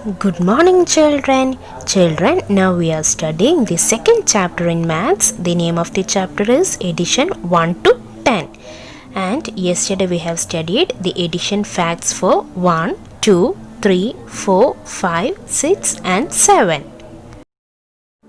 Good morning, children. Children, now we are studying the second chapter in maths. The name of the chapter is addition 1 to 10. And yesterday we have studied the addition facts for 1, 2, 3, 4, 5, 6 and 7.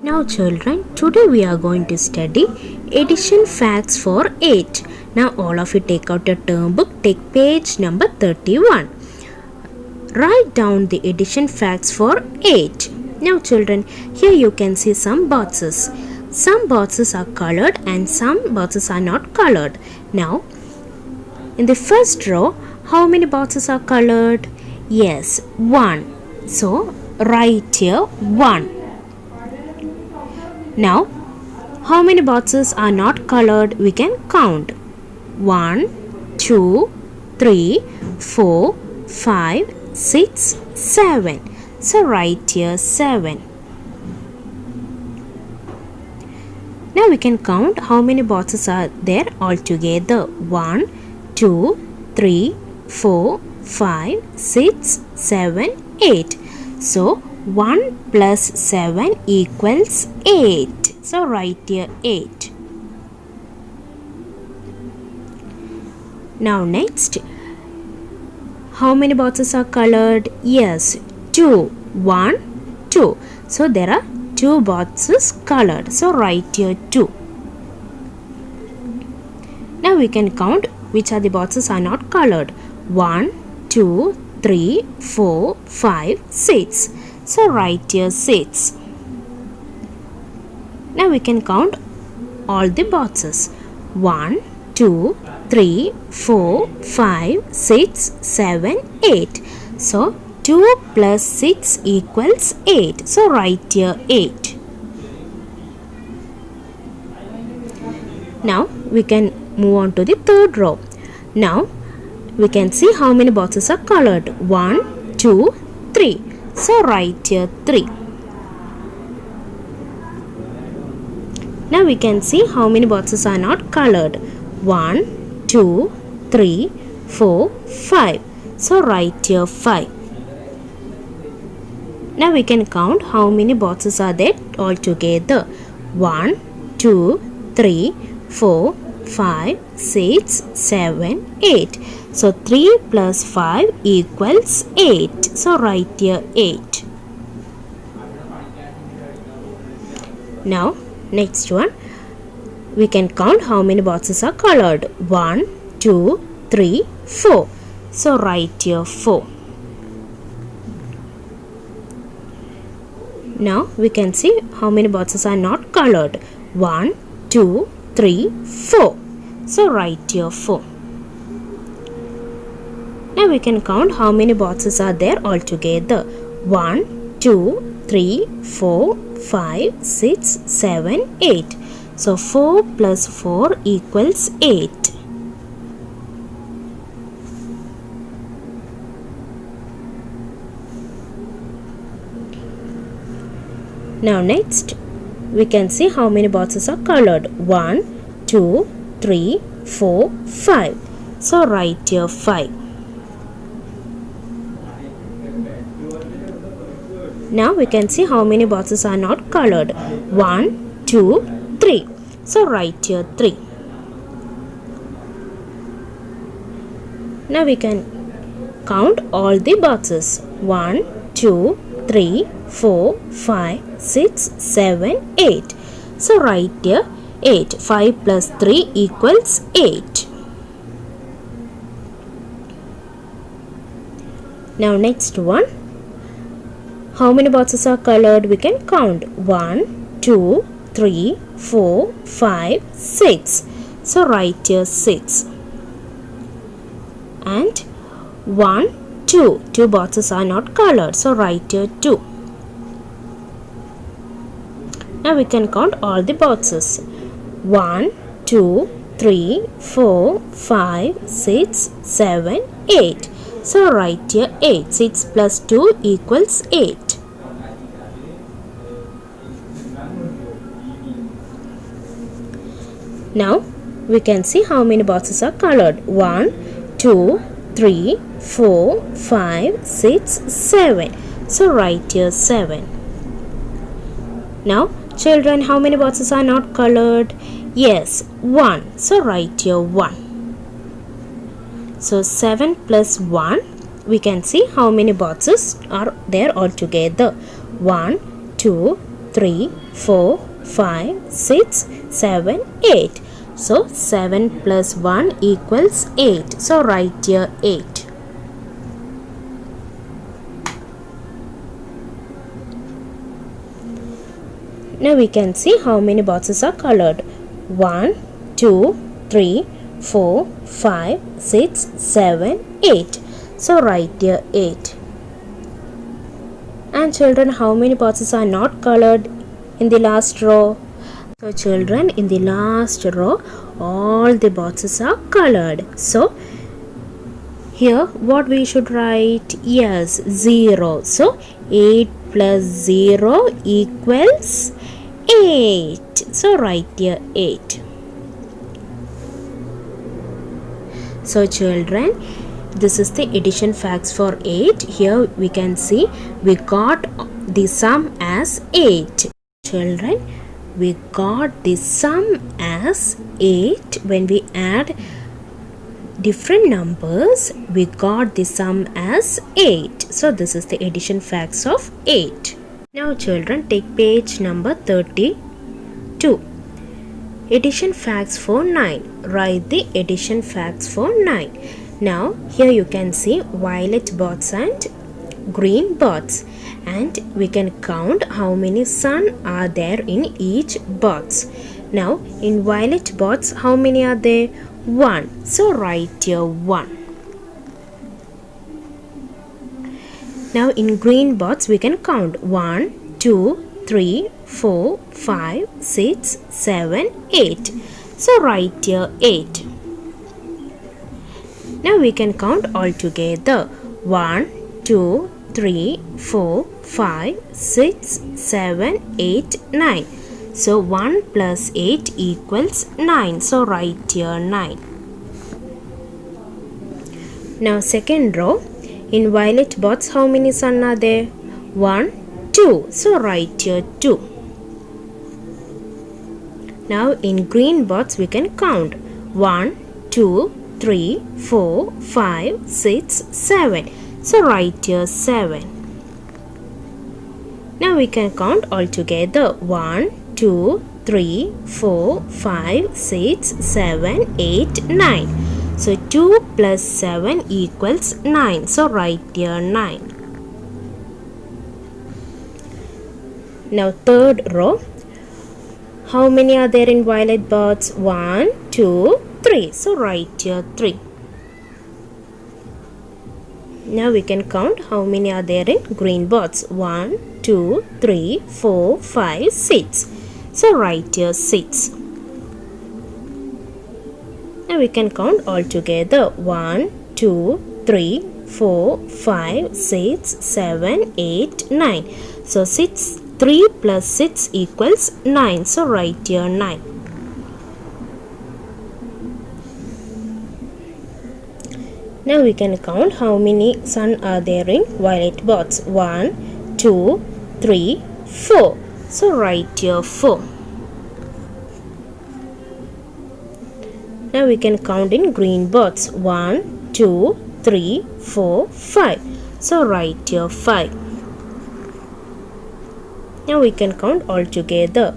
Now children, today we are going to study addition facts for 8. Now all of you take out your term book, take page number 31. Write down the addition facts for 8. Now children, here you can see some boxes. Some boxes are colored and some boxes are not colored. Now, in the first row, how many boxes are colored? Yes, 1. So, write here 1. Now, how many boxes are not colored? We can count. 1, 2, 3, 4, 5, 6, 7. So write here 7. Now we can count how many boxes are there altogether. 1, 2, 3, 4, 5, 6, 7, 8. So 1 plus 7 equals 8. So write here 8. Now next, how many boxes are colored? Yes, 2. 1, 2. So there are 2 boxes colored. So write here 2. Now we can count which are the boxes are not colored. 1, 2, 3, 4, 5, 6. So write here 6. Now we can count all the boxes. 1, 2, 3, 4, 5, 6, 7, 8. So 2 plus 6 equals 8. So write here 8. Now we can move on to the third row. Now we can see how many boxes are colored. 1, 2, 3. So write here 3. Now we can see how many boxes are not colored. 1, 2, 3, 4, 5. So write here 5. Now we can count how many boxes are there altogether. 1, 2, 3, 4, 5, 6, 7, 8. So 3 plus 5 equals 8. So write here 8. Now next one, we can count how many boxes are colored. 1, 2, 3, 4. So write here 4. Now we can see how many boxes are not colored. 1, 2, 3, 4. So write here 4. Now we can count how many boxes are there altogether. 1, 2, 3, 4, 5, 6, 7, 8. So 4 plus 4 equals 8. Now next, we can see how many boxes are colored. 1, 2, 3, 4, 5. So write here 5. Now we can see how many boxes are not colored. 1, 2, 3. So write here 3. Now we can count all the boxes. 1, 2, 3, 4, 5, 6, 7, 8. So write here 8. 5 plus 3 equals 8. Now next one. How many boxes are colored? We can count. 1, 2, 3, 4, 5, 6. So write here 6. And 1, 2. 2 boxes are not colored. So write here 2. Now we can count all the boxes. 1, 2, 3, 4, 5, 6, 7, 8. So write here 8. 6 plus 2 equals 8. Now we can see how many boxes are colored. 1, 2, 3, 4, 5, 6, 7. So write here 7. Now children, how many boxes are not colored? Yes, 1. So write here 1. So 7 plus 1, we can see how many boxes are there altogether. 1, 2, 3, 4, 5, 6, 7, 8. So 7 plus 1 equals 8. So write here 8. Now we can see how many boxes are colored. 1, 2, 3, 4, 5, 6, 7, 8. So write here 8. And children, how many boxes are not colored in the last row? So children, in the last row, all the boxes are colored. So here what we should write? Yes, 0. So 8 plus 0 equals 8. So write here 8. So children, this is the addition facts for 8. Here we can see we got the sum as 8. Children, we got the sum as 8. When we add different numbers, we got the sum as 8. So this is the addition facts of 8. Now children, take page number 32. Addition facts for 9. Write the addition facts for 9. Now here you can see violet box and green box, and we can count how many sun are there in each box. Now in violet box, how many are there? 1. So write here 1. Now in green box we can count 1, 2, 3, 4, 5, 6, 7, 8. So write here 8. Now we can count all together. 1, 2, 3, 4, 5, 6, 7, 8, 9. So 1 plus 8 equals 9. So write here 9. Now second row. In violet box, how many sun are there? 1, 2. So write here 2. Now in green box we can count 1, 2, 3, 4, 5, 6, 7. So write here 7. Now we can count all together. 1, 2, 3, 4, 5, 6, 7, 8, 9. So 2 plus 7 equals 9. So write here 9. Now third row. How many are there in violet box? 1, 2, 3. So write here 3. Now we can count how many are there in green box. 1, 2, 3, 4, 5, 6. So write here 6. Now we can count all together. 1, 2, 3, 4, 5, 6, 7, 8, 9. So 3 plus 6 equals 9. So write here 9. Now we can count how many sun are there in violet box. 1, 2, 3, 4. So write here 4. Now we can count in green box. 1, 2, 3, 4, 5. So write here 5. Now we can count all together.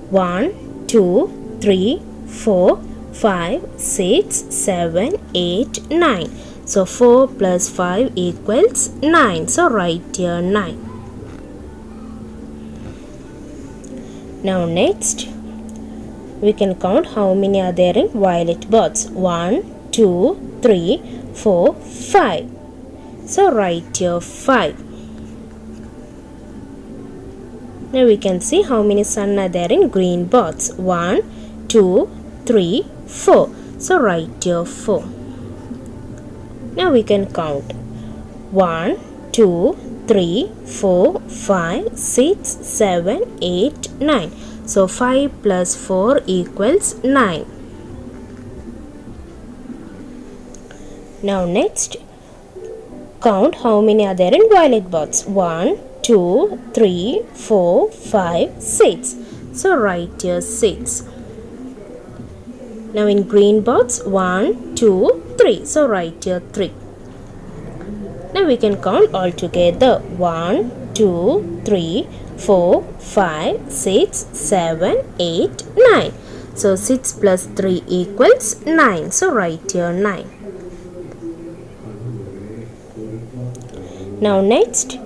1, 2, 3, 4, 5, 6, 7, 8, 9. So 4 plus 5 equals 9. So write here 9. Now next, we can count how many are there in violet box. 1, 2, 3, 4, 5. So write here 5. Now we can see how many sun are there in green box. 1, 2, 3, 4. So write here 4. Now we can count 1, 2, 3, 4, 5, 6, 7, 8, 9. So 5 plus 4 equals 9. Now next, count how many are there in violet box. 1, 2, 3, 4, 5, 6. So write here 6. Now in green box 1, 2, 3. So write here 3. Now we can count all together. 1, 2, 3, 4, 5, 6, 7, 8, 9. So 6 plus 3 equals 9. So write here 9. Now next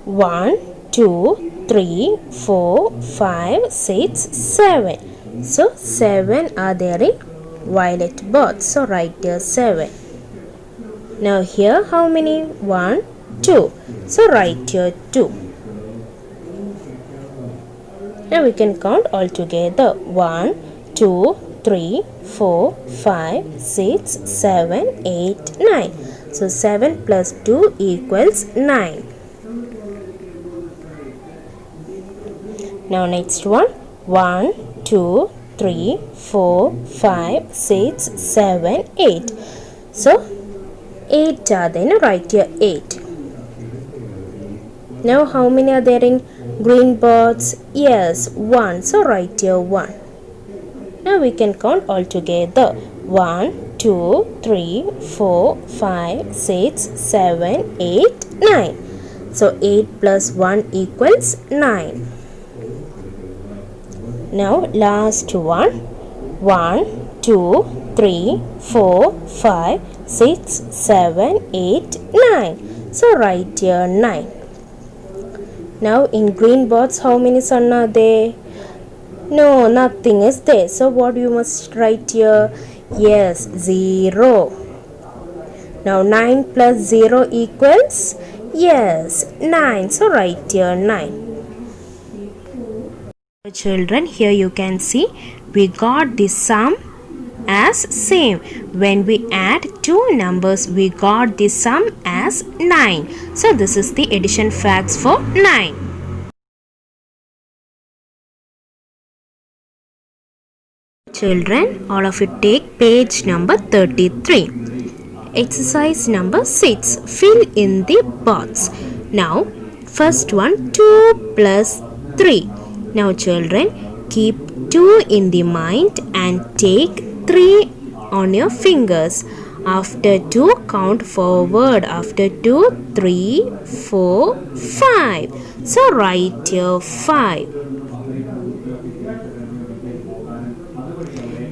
1, 2, 3, 4, 5, 6, 7. So 7 are there in violet box. So write here 7. Now here how many? 1, 2. So write here 2. Now we can count all together. 1, 2, 3, 4, 5, 6, 7, 8, 9. So 7 plus 2 equals 9. Now next one. 1, 2, 3, 4, 5, 6, 7, 8. So 8 are there. Now write here 8. Now how many are there in green box? Yes, 1. So write here 1. Now we can count all together. 1, 2, 3, 4, 5, 6, 7, 8, 9. So 8 plus 1 equals 9. Now last one. 1, 2, 3, 4, 5, 6, 7, 8, 9. So write here 9. Now in green box how many sun are there? No, nothing is there. So what you must write here? Yes, 0. Now 9 plus 0 equals? Yes, 9. So write here 9. Children, here you can see we got the sum as same. When we add two numbers, we got the sum as 9. So this is the addition facts for 9. Children, all of you take page number 33. Exercise number 6. Fill in the box. Now, first one, 2 plus 3. Now children, keep 2 in the mind and take 3 on your fingers. After 2, count forward. After 2, 3, 4, 5. So write here 5.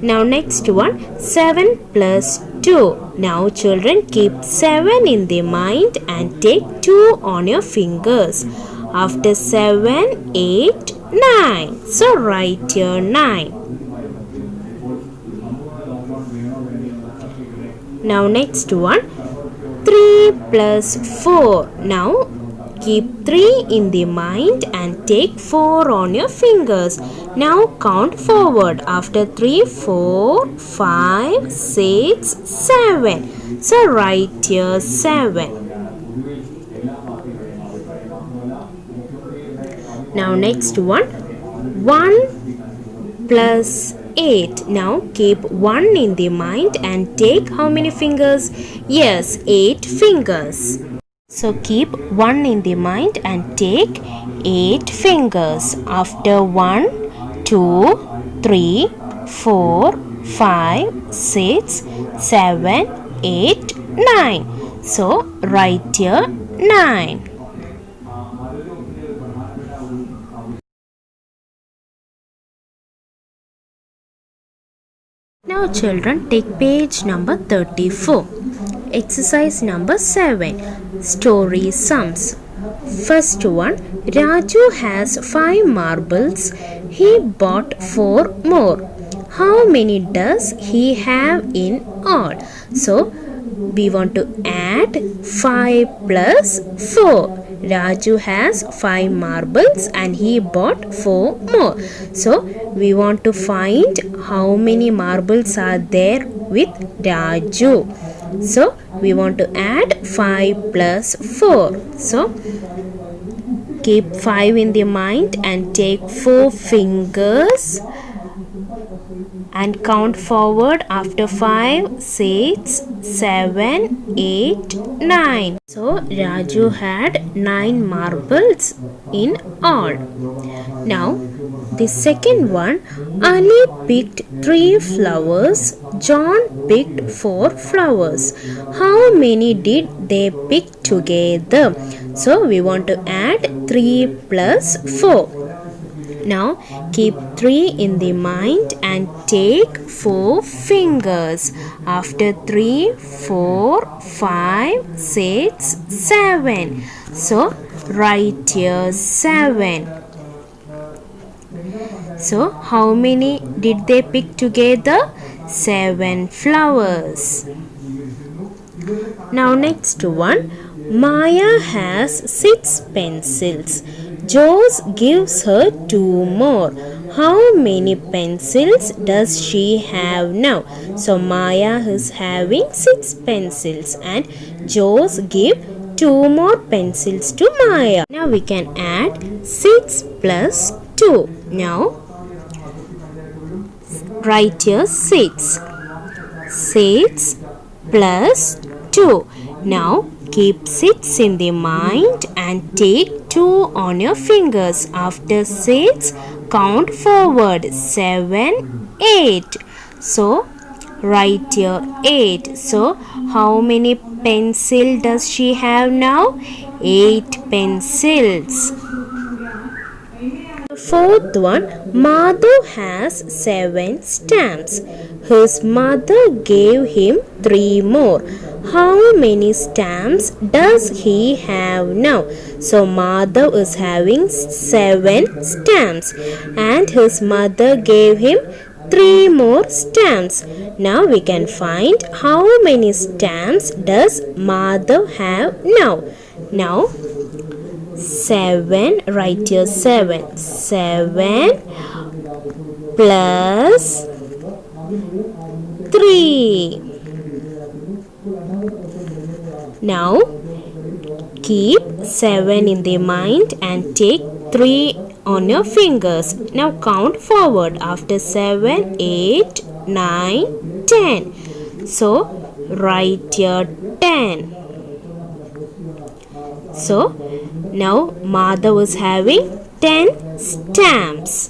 Now next one, 7 plus 2. Now children, keep 7 in the mind and take 2 on your fingers. After 7, 8, 9. So write here 9. Now next one, 3 plus 4. Now keep 3 in the mind and take 4 on your fingers. Now count forward. After 3, 4, 5, 6, 7. So write here 7. Now next one, 1 plus 8. Now keep 1 in the mind and take how many fingers? Yes, 8 fingers. So keep 1 in the mind and take 8 fingers. After 1, 2, 3, 4, 5, 6, 7, 8, 9. So write here 9. Now children, take page number 34. Exercise number 7. Story sums. First one, Raju has 5 marbles. He bought 4 more. How many does he have in all? So we want to add 5 plus 4. Raju has 5 marbles and he bought 4 more. So we want to find how many marbles are there with Raju. So we want to add 5 plus 4. So keep 5 in the mind and take 4 fingers. and count forward after 5, 6, 7, 8, 9. So Raju had 9 marbles in all. Now the second one, Ali picked 3 flowers, John picked 4 flowers. How many did they pick together? So we want to add 3 plus 4. Now keep 3 in the mind and take 4 fingers. After 3, 4, 5, 6, 7. So write here 7. So how many did they pick together? 7 flowers. Now next one. Maya has 6 pencils. Joes gives her 2 more. How many pencils does she have now? So Maya is having 6 pencils and Joes give 2 more pencils to Maya. Now we can add 6 plus 2. Now write here 6. 6 plus 2. Now keep 6 in the mind and take 2 on your fingers. After 6, count forward 7, 8. So write here 8. So how many pencils does she have now? 8 pencils. The fourth one, Madhu has 7 stamps. His mother gave him 3 more. How many stamps does he have now? So Madhu is having 7 stamps and his mother gave him 3 more stamps. Now we can find how many stamps does Madhu have now. Now 7, write here 7. 7 plus 3. Now keep 7 in the mind and take 3 on your fingers. Now count forward after 7, 8, 9, 10. So write here 10. So now Madhav is having 10 stamps.